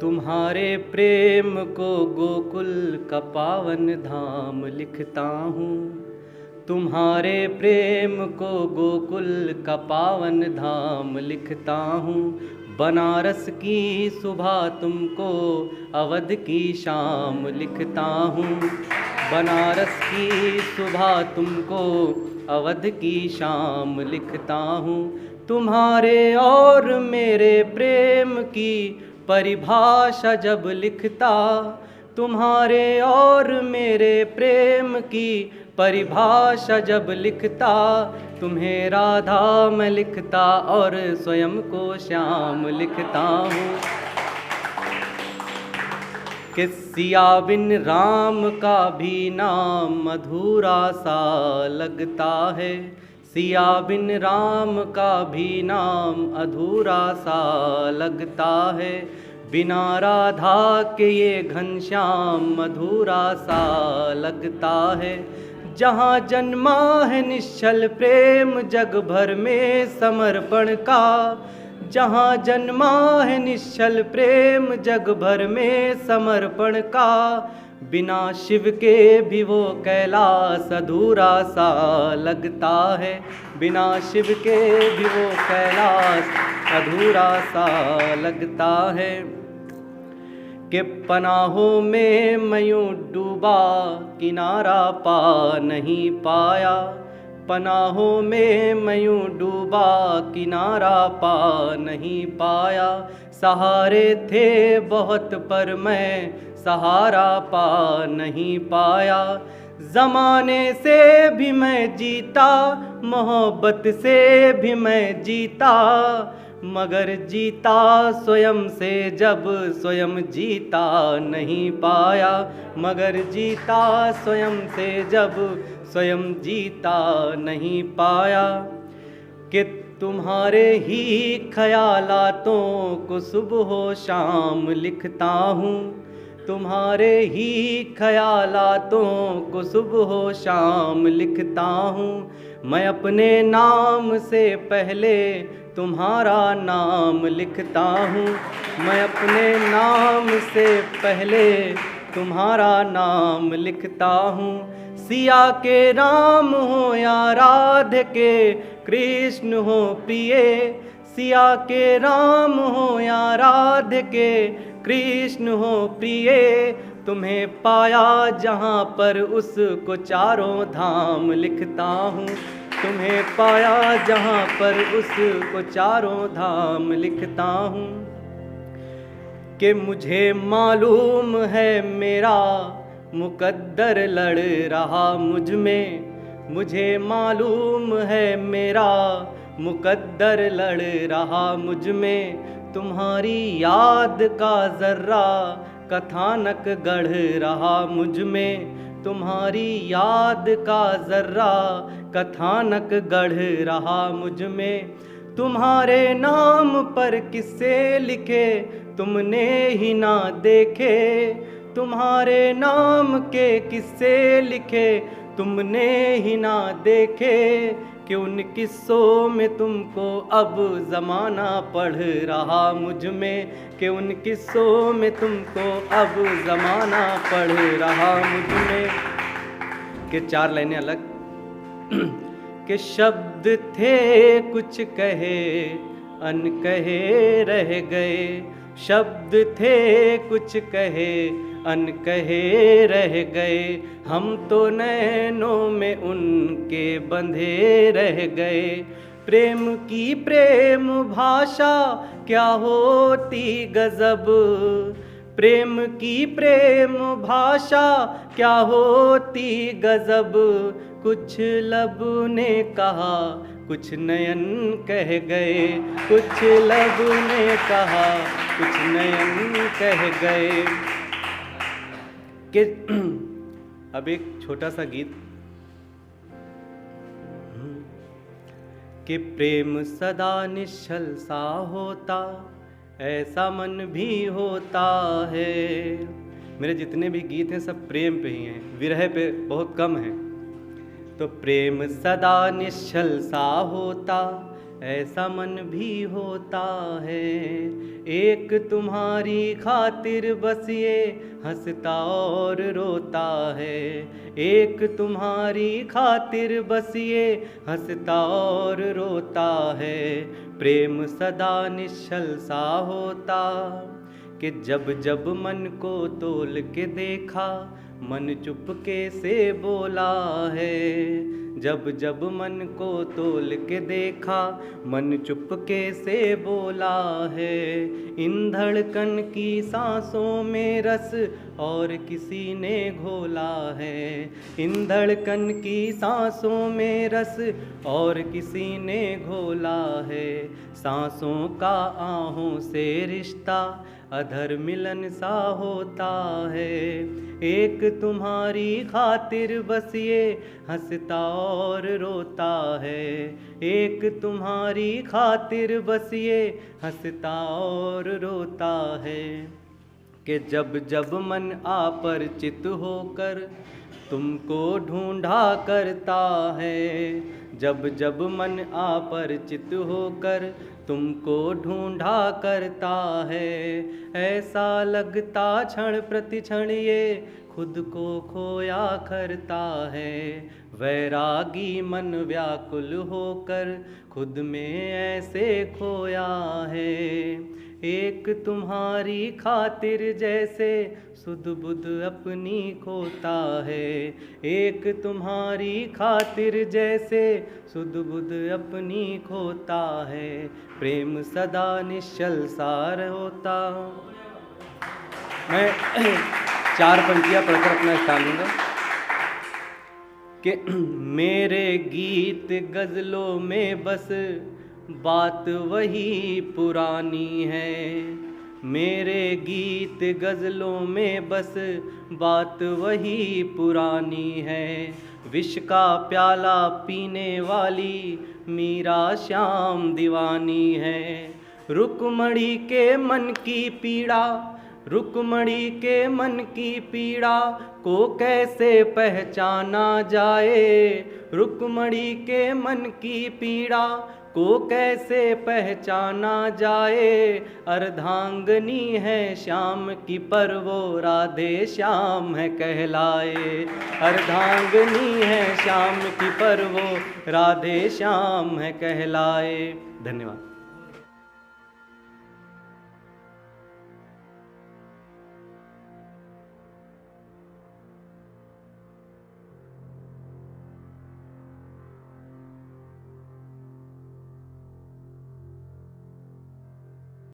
तुम्हारे प्रेम को गोकुल का पावन धाम लिखता हूँ। तुम्हारे प्रेम को गोकुल का पावन धाम लिखता हूँ। बनारस की सुबह तुमको अवध की शाम लिखता हूँ। बनारस की सुबह तुमको अवध की शाम लिखता हूँ। तुम्हारे और मेरे प्रेम की परिभाषा जब लिखता, तुम्हारे और मेरे प्रेम की परिभाषा जब लिखता, तुम्हें राधा मैं लिखता और स्वयं को श्याम लिखता हूँ। कि सिया बिन राम का भी नाम अधूरा सा लगता है। सिया बिन राम का भी नाम अधूरा सा लगता है। बिना राधा के ये घनश्याम अधूरा सा लगता है। जहाँ जन्मा है निश्चल प्रेम जग भर में समर्पण का, जहाँ जन्मा है निश्चल प्रेम जग भर में समर्पण का, बिना शिव के भी वो कैलाश अधूरा सा लगता है। बिना शिव के भी वो कैलाश अधूरा सा लगता है। कि पनाहों में मैं यूं डूबा किनारा पा नहीं पाया। पनाहों में मैं यूं डूबा किनारा पा नहीं पाया। सहारे थे बहुत पर मैं सहारा पा नहीं पाया। ज़माने से भी मैं जीता, मोहब्बत से भी मैं जीता, मगर जीता स्वयं से जब स्वयं जीता नहीं पाया। मगर जीता स्वयं से जब स्वयं जीता नहीं पाया। कि तुम्हारे ही ख्यालातों को सुबह शाम लिखता हूँ। तुम्हारे ही ख्यालातों को सुबह शाम लिखता हूँ। मैं अपने नाम से पहले तुम्हारा नाम लिखता हूँ। मैं अपने नाम से पहले तुम्हारा नाम लिखता हूँ। सिया के राम हो या राधे के कृष्ण हो प्रिय, सिया के राम हो या राधे के कृष्ण हो प्रिय, तुम्हें पाया जहाँ पर उसको चारों धाम लिखता हूँ। तुम्हें पाया जहाँ पर उसको चारों धाम लिखता हूँ। कि मुझे मालूम है मेरा मुकद्दर लड़ रहा मुझ में। मुझे मालूम है मेरा मुकद्दर लड़ रहा मुझ में। तुम्हारी याद का ज़र्रा कथानक गढ़ रहा मुझ में। तुम्हारी याद का ज़र्रा कथानक गढ़ रहा मुझ में। तुम्हारे नाम पर किस्से लिखे तुमने ही ना देखे। तुम्हारे नाम के किस्से लिखे तुमने ही ना देखे। कि उन किस्सों में तुमको अब ज़माना पढ़ रहा मुझ में। कि उन किस्सों में तुमको अब ज़माना पढ़ रहा मुझ में। कि 4 लाइनें अलग। कि शब्द थे कुछ कहे अनकहे रह गए। शब्द थे कुछ कहे अनकहे रह गए। हम तो नैनों में उनके बंधे रह गए। प्रेम की प्रेम भाषा क्या होती गजब। प्रेम की प्रेम भाषा क्या होती गजब। कुछ लब ने कहा कुछ नयन कह गए। कुछ लब ने कहा कुछ नयन कह गए। कि अब एक छोटा सा गीत। कि प्रेम सदा निश्चल सा होता ऐसा मन भी होता है। मेरे जितने भी गीत हैं सब प्रेम पे ही हैं, विरह पे बहुत कम हैं। तो प्रेम सदा निश्चल सा होता, ऐसा मन भी होता है। एक तुम्हारी खातिर बस ये हंसता और रोता है। एक तुम्हारी खातिर बस ये हंसता और रोता है। प्रेम सदा निश्चल सा होता, कि जब जब मन को तोल के देखा, मन चुपके से बोला है। जब जब मन को तोल के देखा, मन चुपके से बोला है। इन धड़कन की सांसों में रस और किसी ने घोला है। इन धड़कन की सांसों में रस और किसी ने घोला है। सांसों का आहों से रिश्ता अधर मिलन सा होता है। एक तुम्हारी खातिर बस ये हंसता और रोता है। एक तुम्हारी खातिर बस ये हंसता और रोता है। कि जब जब मन अपरिचित होकर तुमको ढूंढा करता है। जब जब मन अपरिचित होकर तुमको ढूंढा करता है। ऐसा लगता क्षण प्रति क्षण ये खुद को खोया करता है। वैरागी मन व्याकुल होकर खुद में ऐसे खोया है। एक तुम्हारी खातिर जैसे सुध बुध अपनी खोता है। एक तुम्हारी खातिर जैसे सुध बुध अपनी खोता है। प्रेम सदा निश्चल सार होता। मैं 4 पंक्तियाँ पढ़कर अपना स्थान लूँगा। कि मेरे गीत गज़लों में बस बात वही पुरानी है। मेरे गीत गज़लों में बस बात वही पुरानी है। विष का प्याला पीने वाली मीरा श्याम दीवानी है। रुक्मणी के मन की पीड़ा, रुक्मणी के मन की पीड़ा को कैसे पहचाना जाए। रुक्मणी के मन की पीड़ा को कैसे पहचाना जाए। अर्धांगनी है श्याम की पर वो राधे श्याम है कहलाए। अर्धांगनी है श्याम की पर वो राधे श्याम है कहलाए। धन्यवाद।